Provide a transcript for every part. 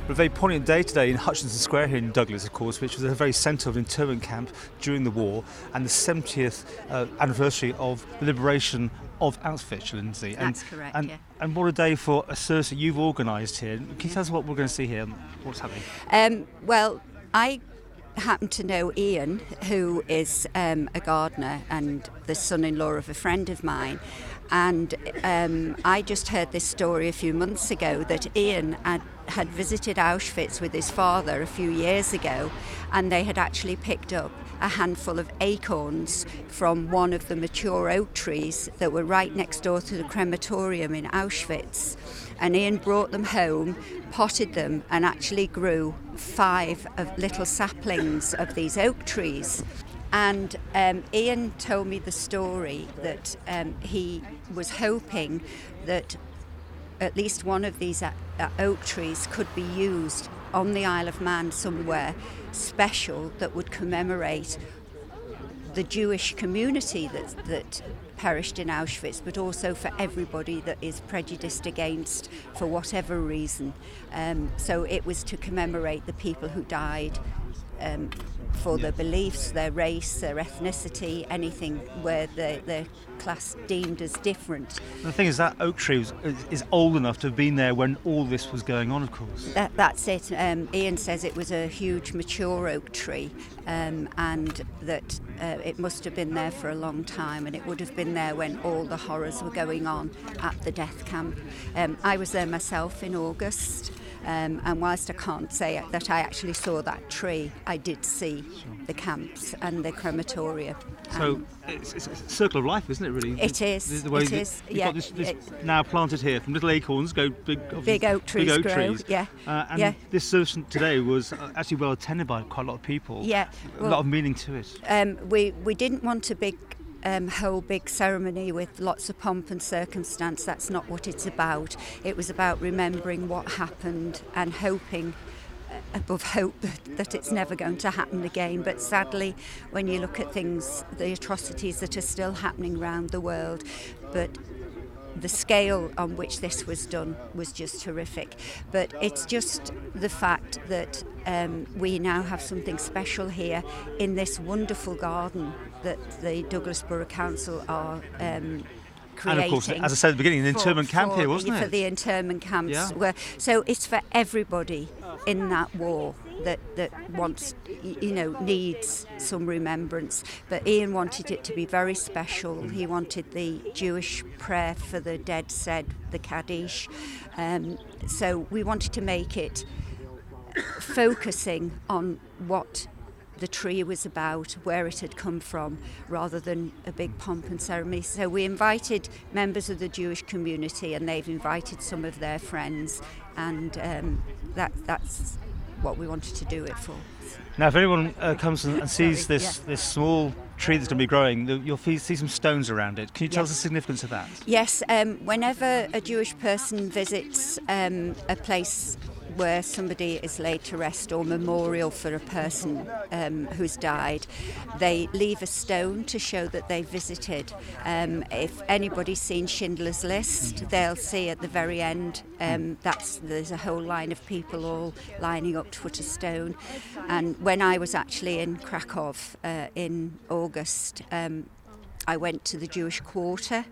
A very poignant day today in Hutchinson Square here in Douglas, of course, which was the very centre of an internment camp during the war and the 70th anniversary of the liberation of Auschwitz, Lindsay. That's correct, yeah. And what a day for a service that you've organised here. Can you tell us what we're going to see here and what's happening? Well, I happen to know Ian, who is a gardener and the son-in-law of a friend of mine. And I just heard this story a few months ago that Ian had visited Auschwitz with his father a few years ago, and they had actually picked up a handful of acorns from one of the mature oak trees that were right next door to the crematorium in Auschwitz. And Ian brought them home, potted them, and actually grew 5 of little saplings of these oak trees. And Ian told me the story that he was hoping that at least one of these oak trees could be used on the Isle of Man somewhere special that would commemorate the Jewish community that perished in Auschwitz, but also for everybody that is prejudiced against for whatever reason. So it was to commemorate the people who died for their beliefs, their race, their ethnicity, anything where they're class deemed as different. And the thing is that oak tree is old enough to have been there when all this was going on, of course. That's it. Ian says it was a huge mature oak tree and that it must have been there for a long time, and it would have been there when all the horrors were going on at the death camp. I was there myself in August. And whilst I can't say that I actually saw that tree, I did see the camps and the crematoria. So it's a circle of life, isn't it, really? It is. The way it is. You've Yeah. got this now planted here, from little acorns go big oak trees. Big oak grow. trees. Yeah. And this service today was actually well attended by quite a lot of people. Yeah. A lot of meaning to it. We didn't want a whole big ceremony with lots of pomp and circumstance. That's not what it's about. It was about remembering what happened and hoping above hope that it's never going to happen again. But sadly, when you look at things, the atrocities that are still happening around the world, but the scale on which this was done was just horrific. But it's just the fact that we now have something special here in this wonderful garden that the Douglas Borough Council are creating. And of course, as I said at the beginning, an internment camp here, wasn't it? For the internment camps. Yeah. So it's for everybody in that war that wants, needs some remembrance. But Ian wanted it to be very special. He wanted the Jewish prayer for the dead said, the Kaddish. So we wanted to make it focusing on what the tree was about, where it had come from, rather than a big pomp and ceremony. So we invited members of the Jewish community, and they've invited some of their friends, and that's what we wanted to do it for. Now, if anyone comes and sees this small tree that's going to be growing, you'll see some stones around it. Can you tell us the significance of that? Yes, whenever a Jewish person visits a place where somebody is laid to rest or memorial for a person who's died, they leave a stone to show that they visited. If anybody's seen Schindler's List, they'll see at the very end there's a whole line of people all lining up to put a stone. And when I was actually in Krakow in August, I went to the Jewish quarter,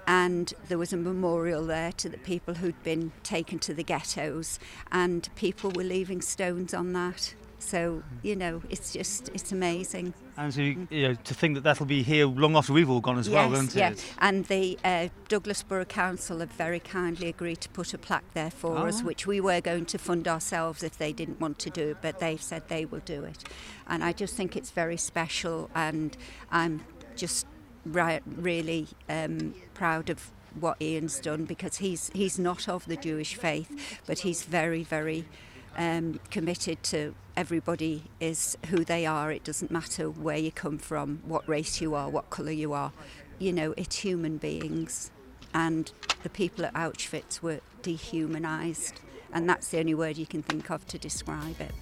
and there was a memorial there to the people who'd been taken to the ghettos, and people were leaving stones on that. So, it's amazing. And so, to think that that'll be here long after we've all gone as well, won't it? Yes, and the Douglas Borough Council have very kindly agreed to put a plaque there for us, which we were going to fund ourselves if they didn't want to do it, but they've said they will do it. And I just think it's very special, and I'm just really proud of what Ian's done, because he's not of the Jewish faith, but he's very, very committed to everybody is who they are. It doesn't matter where you come from, what race you are, what colour you are. It's human beings, and the people at Auschwitz were dehumanised, and that's the only word you can think of to describe it.